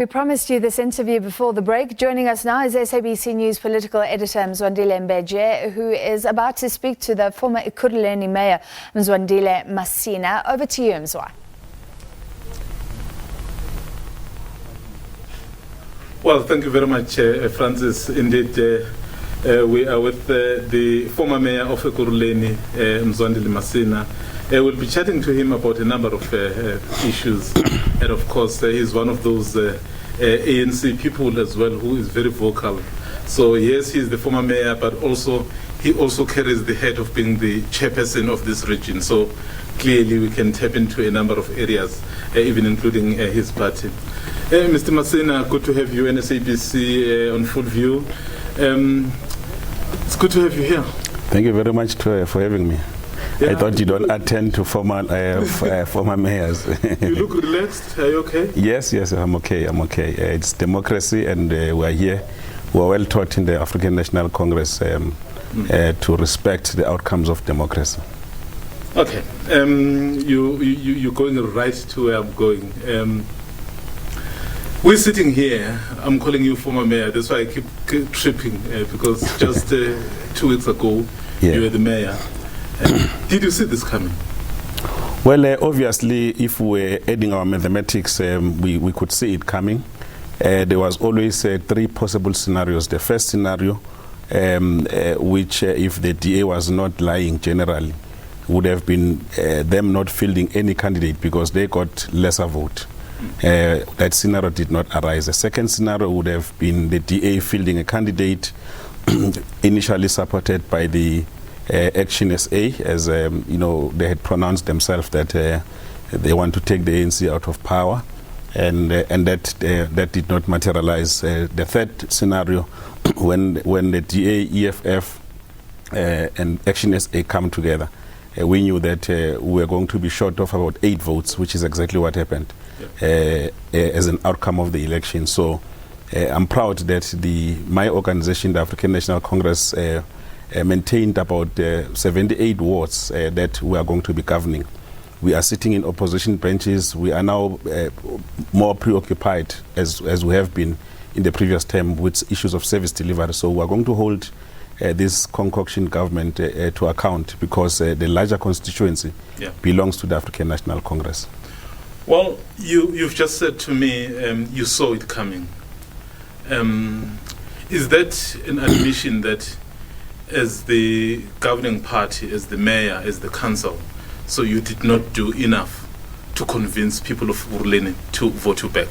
We promised you this interview before the break. Joining us now is SABC News political editor Mzwandile Mbeje, who is about to speak to the former Ekurhuleni mayor Mzwandile Masina. Over to you, Mzwa. Well, thank you very much, Francis. Indeed, we are with the former mayor of Ekurhuleni, Mzwandile Masina. We'll be chatting to him about a number of issues, and of course he's one of those ANC people as well who is very vocal. So yes, he's the former mayor, but also he also carries the head of being the chairperson of this region. So clearly we can tap into a number of areas, even including his party. Mr. Masina, good to have you in SABC on Full View. It's good to have you here. Thank you very much for having me. Yeah. I thought you don't attend to former mayors. You look relaxed. Are you okay? Yes, I'm okay. It's democracy, and we are here. We are well taught in the African National Congress to respect the outcomes of democracy. Okay. You're going right to where I'm going. We're sitting here. I'm calling you former mayor. That's why I keep tripping, because just 2 weeks ago, you were the mayor. Did you see this coming? Well, obviously, if we're adding our mathematics, we could see it coming. There was always 3 possible scenarios. The first scenario, which if the DA was not lying generally, would have been them not fielding any candidate because they got lesser vote. That scenario did not arise. The second scenario would have been the DA fielding a candidate initially supported by the Action SA, as you know, they had pronounced themselves that they want to take the ANC out of power, and that did not materialize. The third scenario, when the DA, EFF, and Action SA come together, we knew that we were going to be short of about 8 votes, which is exactly what happened as an outcome of the election. So I'm proud that my organization, the African National Congress, maintained about 78 wards that we are going to be governing. We are sitting in opposition benches. We are now more preoccupied, as we have been in the previous term, with issues of service delivery. So we are going to hold this concoction government to account, because the larger constituency belongs to the African National Congress. Well, you've just said to me you saw it coming. Is that an admission that as the governing party, as the mayor, as the council, so you did not do enough to convince people of Ekurhuleni to vote you back?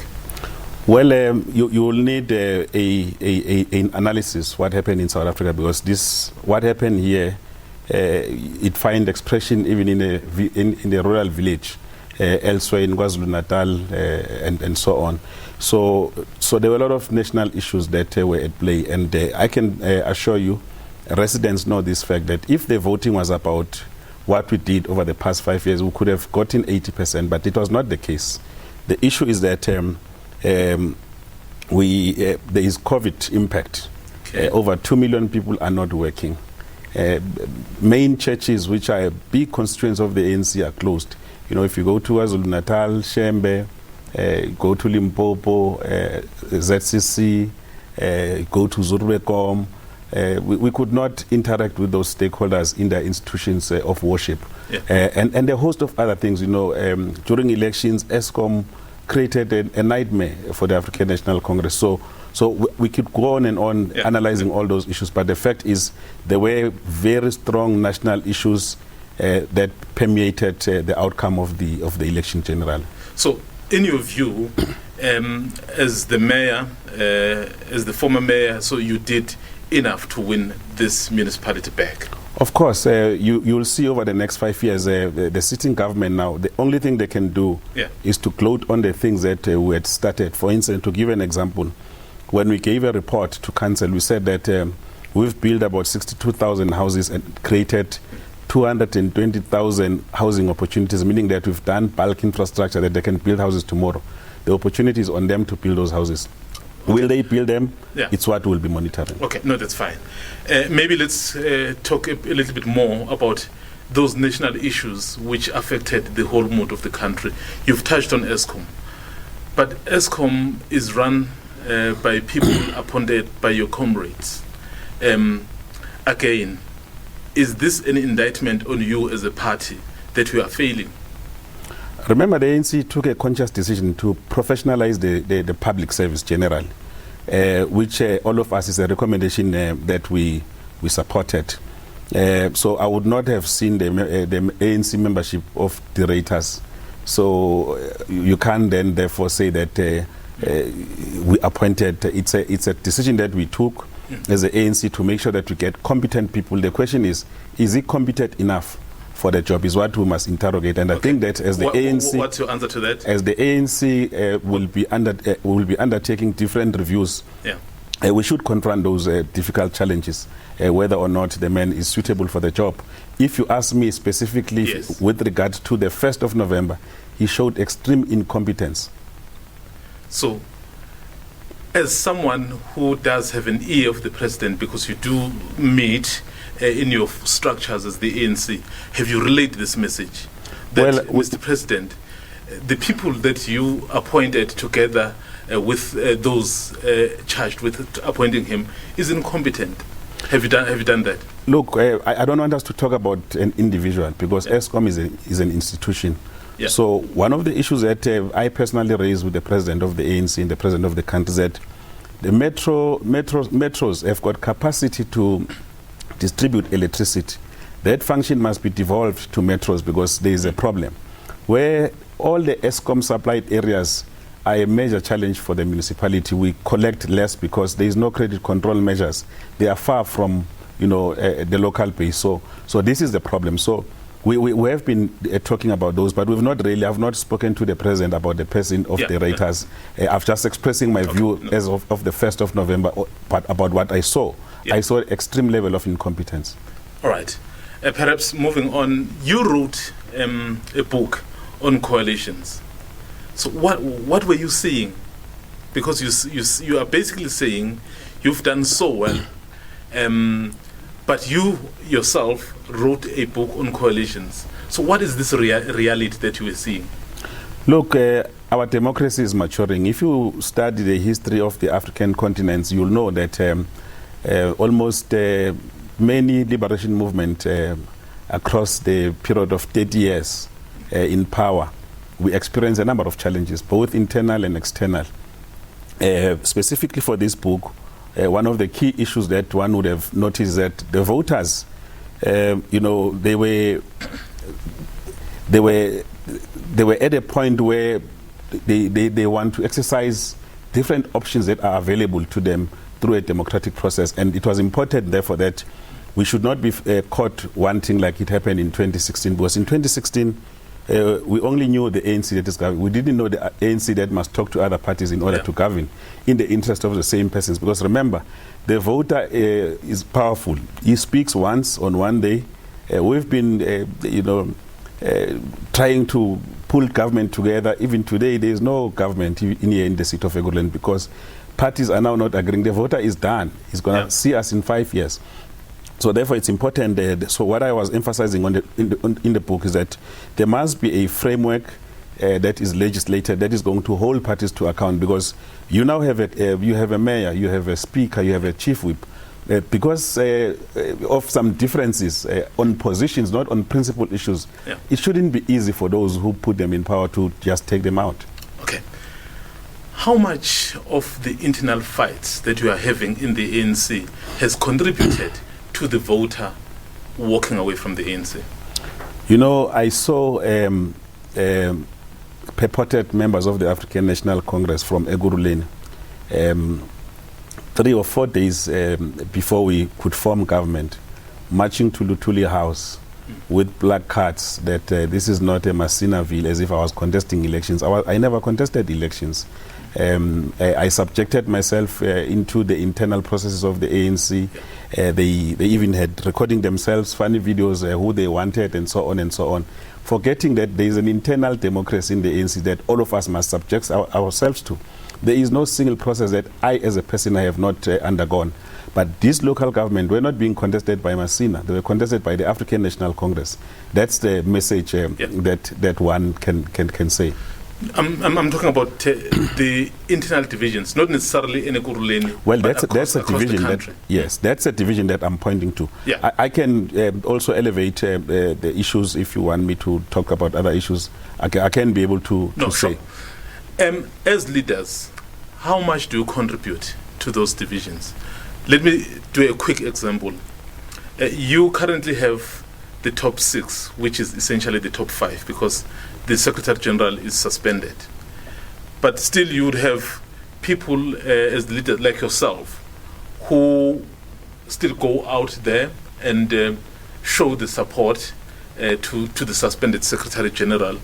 Well, you will need an analysis what happened in South Africa, because what happened here, it finds expression even in the rural village, elsewhere in KwaZulu-Natal, and so on. So there were a lot of national issues that were at play, and I can assure you, residents know this fact, that if the voting was about what we did over the past 5 years, we could have gotten 80%, but it was not the case. The issue is that there is COVID impact. Over 2 million people are not working. Main churches, which are a big constituents of the ANC, are closed. You know, if you go to KwaZulu-Natal, Shembe, go to Limpopo, ZCC, go to Zurwekom, we could not interact with those stakeholders in their institutions of worship. And a host of other things. You know, during elections, Eskom created a nightmare for the African National Congress. So we could go on and on analyzing all those issues, but the fact is there were very strong national issues that permeated the outcome of the election generally. So in your view, as the mayor, as the former mayor, so you did enough to win this municipality back? Of course, you'll see over the next 5 years, the sitting government now, the only thing they can do is to gloat on the things that we had started. For instance, to give an example, when we gave a report to council, we said that we've built about 62,000 houses and created 220,000 housing opportunities, meaning that we've done bulk infrastructure that they can build houses tomorrow. The opportunity is on them to build those houses. Will they build them? It's what we'll be monitoring. Okay, no, that's fine. Maybe let's talk a little bit more about those national issues which affected the whole mood of the country. You've touched on Eskom. But Eskom is run by people appointed by your comrades. Again, is this an indictment on you as a party that you are failing? Remember, the ANC took a conscious decision to professionalize the public service generally, which all of us is a recommendation that we supported. So I would not have seen the ANC membership of the raters. So you can't then therefore say that we appointed. It's a decision that we took as the ANC to make sure that we get competent people. The question is he competent enough for the job is what we must interrogate. And I think that as the ANC... What's your answer to that? As the ANC will be undertaking different reviews, we should confront those difficult challenges, whether or not the man is suitable for the job. If you ask me specifically with regard to the 1st of November, he showed extreme incompetence. So, as someone who does have an ear of the president, because you do meet in your structures as the ANC, have you relayed this message? That, Mr. President, the people that you appointed together with those charged with appointing him is incompetent. Have you done that? Look, I don't want us to talk about an individual because Eskom is an institution. So one of the issues that I personally raised with the president of the ANC and the president of the country is that the metros have got capacity to distribute electricity. That function must be devolved to metros because there is a problem. Where all the Eskom supplied areas are a major challenge for the municipality. We collect less because there is no credit control measures. They are far from, the local base. So this is the problem. So we have been talking about those, but I've not spoken to the president about the person of the raters. I've just expressing my view as of the 1st of November, but about what I saw. I saw extreme level of incompetence. All right. Perhaps moving on, you wrote a book on coalitions. So what were you seeing? Because you are basically saying you've done so well, but you yourself wrote a book on coalitions. So what is this reality that you were seeing? Look, our democracy is maturing. If you study the history of the African continents, you'll know that almost many liberation movements across the period of 30 years in power, we experienced a number of challenges, both internal and external. Specifically for this book, one of the key issues that one would have noticed that the voters, they were at a point where they want to exercise different options that are available to them through a democratic process. And it was important, therefore, that we should not be caught wanting like it happened in 2016. Because in 2016, we only knew the ANC that is governing. We didn't know the ANC that must talk to other parties in order to govern in the interest of the same persons. Because remember, the voter is powerful. He speaks once on one day. We've been, trying to pull government together. Even today, there is no government in the seat of Ekurhuleni because parties are now not agreeing. The voter is done. He's going to see us in 5 years. So therefore, it's important. So what I was emphasizing in the book is that there must be a framework that is legislated that is going to hold parties to account, because you now have you have a mayor, you have a speaker, you have a chief whip. Because of some differences on positions, not on principal issues, it shouldn't be easy for those who put them in power to just take them out. Okay. How much of the internal fights that you are having in the ANC has contributed to the voter walking away from the ANC? I saw purported members of the African National Congress from Ekurhuleni 3 or 4 days before we could form government, marching to Lutuli House with black cards that this is not a Masinaville, as if I was contesting elections. I never contested elections. I subjected myself into the internal processes of the ANC. They even had recording themselves funny videos who they wanted and so on and so on, forgetting that there is an internal democracy in the ANC that all of us must subject ourselves to. There is no single process that I, as a person, I have not undergone. But this local government were not being contested by Masina. They were contested by the African National Congress. That's the message that one can say. I'm talking about the internal divisions, not necessarily in Ekurhuleni. Well, that's a division that's a division that I'm pointing to. Yeah. I can also elevate the issues if you want me to talk about other issues. I can be able to say. Sure. As leaders, how much do you contribute to those divisions? Let me do a quick example. You currently have the top 6, which is essentially the top 5, because the Secretary General is suspended. But still you would have people as leaders like yourself who still go out there and show the support to the suspended Secretary General.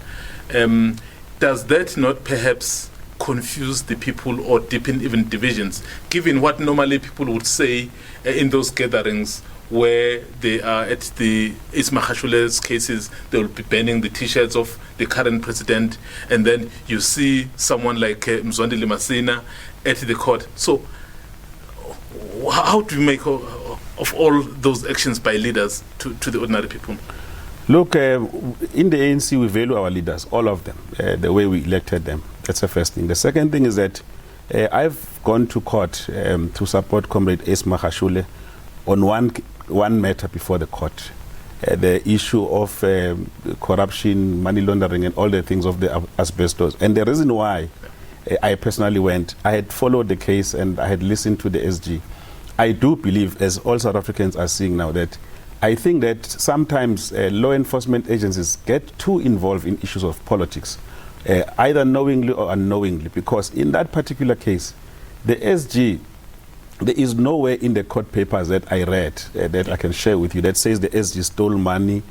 Does that not perhaps confuse the people or deepen even divisions, given what normally people would say in those gatherings where they are at the Ismakashule's cases, they will be banning the T-shirts of the current president, and then you see someone like Mzwandile Masina at the court. So how do you make of all those actions by leaders to the ordinary people? Look, in the ANC, we value our leaders, all of them, the way we elected them. That's the first thing. The second thing is that I've gone to court to support Comrade Esmakashule on one matter before the court. The issue of corruption, money laundering, and all the things of the asbestos. And the reason why I personally went, I had followed the case and I had listened to the SG. I do believe, as all South Africans are seeing now, that I think that sometimes law enforcement agencies get too involved in issues of politics, either knowingly or unknowingly, because in that particular case, the SG, there is nowhere in the court papers that I read that I can share with you that says the SG stole money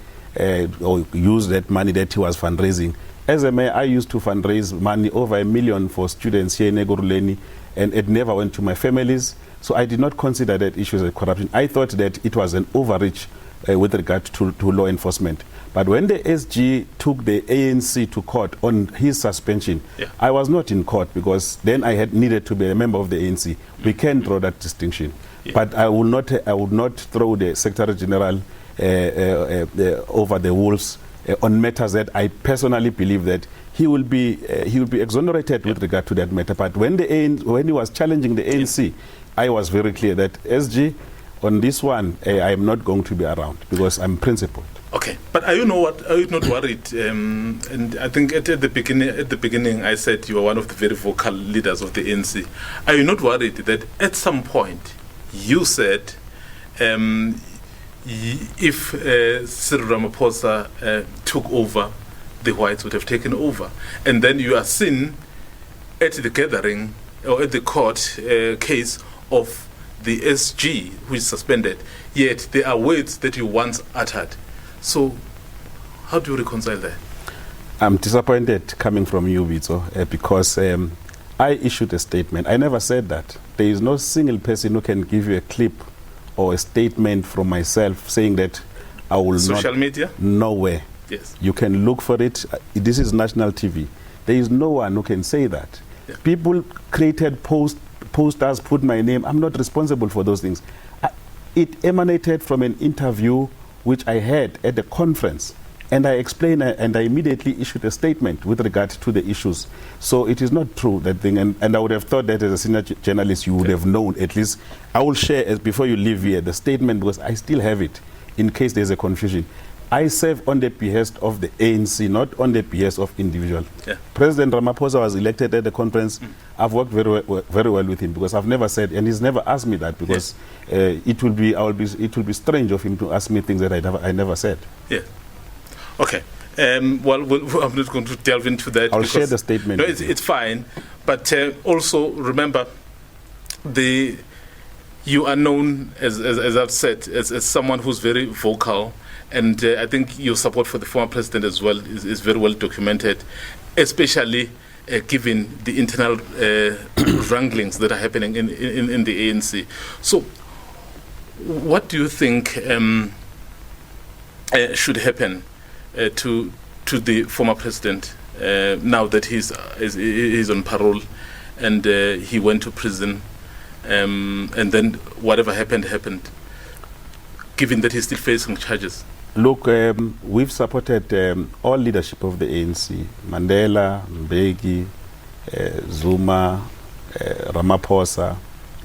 or used that money that he was fundraising. As a mayor, I used to fundraise money over $1 million for students here in Ekurhuleni, and it never went to my families. So I did not consider that issue as corruption. I thought that it was an overreach with regard to law enforcement. But when the SG took the ANC to court on his suspension, I was not in court because then I had needed to be a member of the ANC. We can draw that distinction. But I would not throw the Secretary General over the wolves on matters that I personally believe that he will be exonerated with regard to that matter. But when he was challenging the ANC, I was very clear that SG, on this one, I am not going to be around because I'm principled. Okay, but are you not worried? And I think at the beginning, I said you are one of the very vocal leaders of the ANC. Are you not worried that at some point you said if Cyril Ramaphosa took over, the whites would have taken over, and then you are seen at the gathering or at the court case of the SG, which is suspended, yet there are words that you once uttered. So how do you reconcile that? I'm disappointed coming from you, Vito, because I issued a statement. I never said that. There is no single person who can give you a clip or a statement from myself saying that I will Social media? Nowhere. Yes. You can look for it. This is national TV. There is no one who can say that. Yeah. People created posters, put my name. I'm not responsible for those things. It emanated from an interview which I had at the conference, and I explained and I immediately issued a statement with regard to the issues. So it is not true, that thing, and I would have thought that as a senior journalist you would have known. At least I will share, before you leave here, the statement, because I still have it in case there's a confusion. I serve on the behest of the ANC, not on the behest of individual. Yeah. President Ramaphosa was elected at the conference. I've worked very well with him because I've never said, and he's never asked me that, because it will be strange of him to ask me things that I never said. Yeah. Okay. Well, I'm not going to delve into that. I'll share the statement. No, it's fine. But also remember, you are known, as I've said, as someone who's very vocal. And I think your support for the former president as well is very well documented, especially given the internal wranglings that are happening in the ANC. So what do you think should happen to the former president now that he's on parole and he went to prison, and then whatever happened, given that he's still facing charges? Look, we've supported all leadership of the ANC, Mandela, Mbeki, Zuma, Ramaphosa.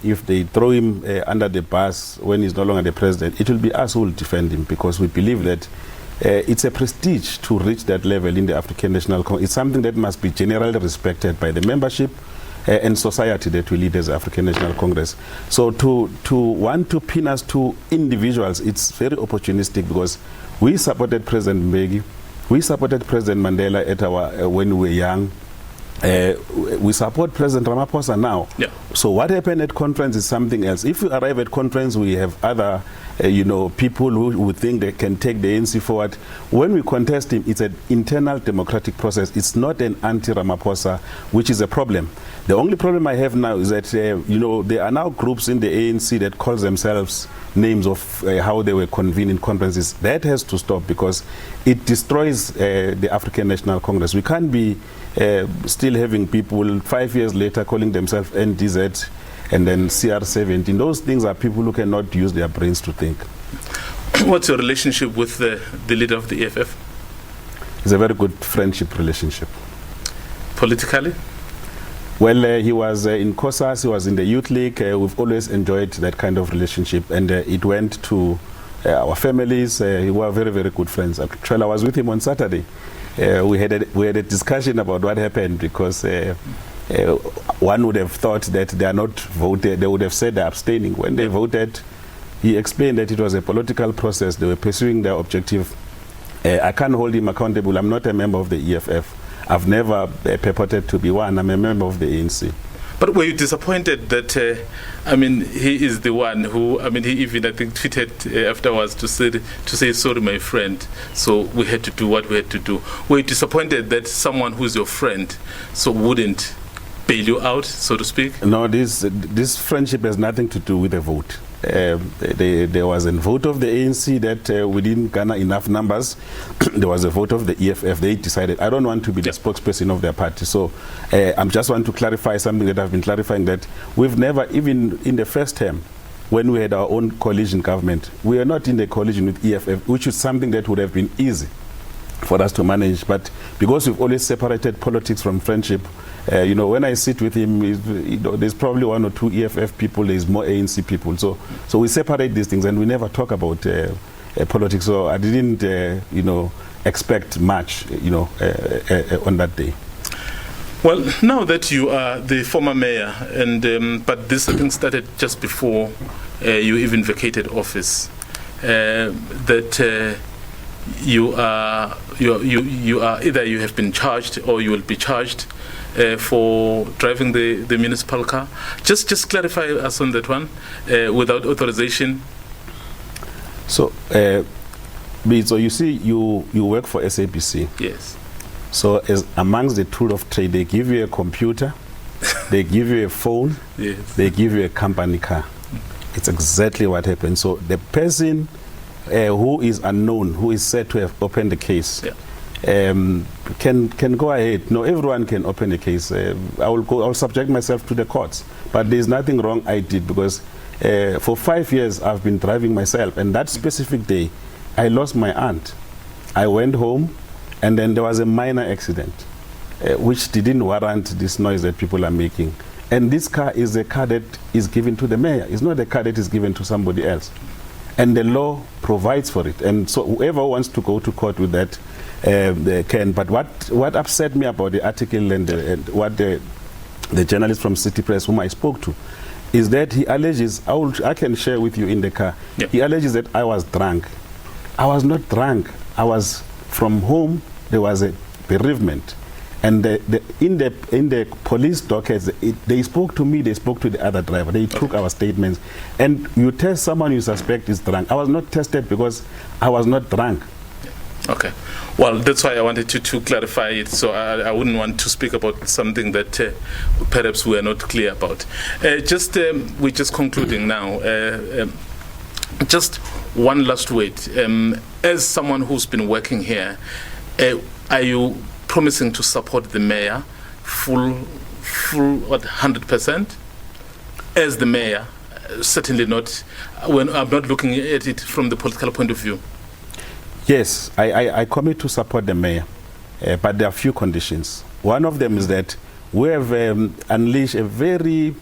If they throw him under the bus when he's no longer the president, it will be us who will defend him, because we believe that it's a prestige to reach that level in the African National Congress. It's something that must be generally respected by the membership and society that we lead as African National Congress. So to want to pin us to individuals, it's very opportunistic, because we supported President Mbeki, we supported President Mandela at our when we were young. We support President Ramaphosa now. Yeah. So what happened at conference is something else. If we arrive at conference, we have other people who think they can take the ANC forward. When we contest him, it's an internal democratic process. It's not an anti-Ramaphosa, which is a problem. The only problem I have now is that there are now groups in the ANC that call themselves names of how they were convened in conferences. That has to stop, because it destroys the African National Congress. We can't be still having people 5 years later calling themselves NDZ and then CR17. Those things are people who cannot use their brains to think. What's your relationship with the leader of the EFF? It's a very good friendship relationship. Politically? Well, he was in COSAS, he was in the Youth League. We've always enjoyed that kind of relationship, and it went to our families. We were very, very good friends. Actually, I was with him on Saturday. We had a discussion about what happened, because one would have thought that they are not voted. They would have said they're abstaining. When they voted, he explained that it was a political process. They were pursuing their objective. I can't hold him accountable. I'm not a member of the EFF. I've never purported to be one. I'm a member of the ANC. But were you disappointed that, he is the one who, he even, I think, tweeted afterwards to say, sorry, my friend, so we had to do what we had to do. Were you disappointed that someone who's your friend wouldn't bail you out, so to speak? No, this friendship has nothing to do with the vote. There was a vote of the ANC that we didn't garner enough numbers. There was a vote of the EFF. They decided, I don't want to be the spokesperson of their party. So I just want to clarify something that I've been clarifying, that we've never, even in the first term, when we had our own coalition government, we are not in the coalition with EFF, which is something that would have been easy for us to manage. But because we've always separated politics from friendship, when I sit with him, there's probably one or two EFF people, there's more ANC people. So we separate these things, and we never talk about politics. So I didn't, expect much, on that day. Well, now that you are the former mayor, and but this I think started just before you even vacated office, that you are either you have been charged or you will be charged for driving the municipal car. Just clarify us on that one, without authorization. So, so you see, you work for SABC. Yes. So as amongst the tool of trade, they give you a computer, they give you a phone, yes, they give you a company car. It's exactly what happened. So the person who is unknown, who is said to have opened the case, yeah, can go ahead. No, everyone can open a case. I'll subject myself to the courts. But there's nothing wrong I did, because for 5 years I've been driving myself, and that specific day I lost my aunt. I went home, and then there was a minor accident, which didn't warrant this noise that people are making. And this car is a car that is given to the mayor. It's not a car that is given to somebody else. And the law provides for it. And so whoever wants to go to court with that, they can. But what upset me about the article and what the journalist from City Press, whom I spoke to, is that he alleges, I can share with you in the car, yeah, he alleges that I was drunk. I was not drunk. I was from home. There was a bereavement. And in the police dockets, they spoke to me, they spoke to the other driver, they took our statements. And you test someone you suspect is drunk. I was not tested because I was not drunk. Okay. Well, that's why I wanted to clarify it, so I wouldn't want to speak about something that perhaps we are not clear about. We're just concluding now. Just one last word. As someone who's been working here, are you promising to support the mayor full 100%? As the mayor, certainly not. When I'm not looking at it from the political point of view. Yes, I commit to support the mayor, but there are a few conditions. One of them is that we have unleashed a very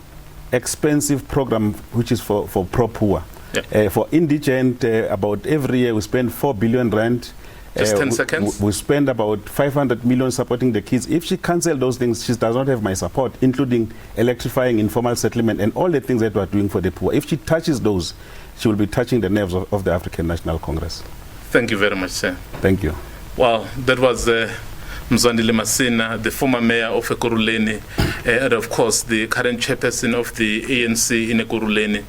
expensive program which is for pro-poor. Yeah. For indigent, about every year we spend 4 billion rand. Just 10 seconds. We spend about 500 million supporting the kids. If she cancels those things, she does not have my support, including electrifying informal settlement and all the things that we are doing for the poor. If she touches those, she will be touching the nerves of the African National Congress. Thank you very much, sir. Thank you. Wow, that was Mzwandile Masina, the former mayor of Ekurhuleni, and of course the current chairperson of the ANC in Ekurhuleni,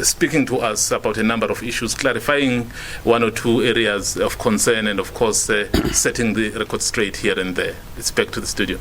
speaking to us about a number of issues, clarifying one or two areas of concern, and of course setting the record straight here and there. It's back to the studio.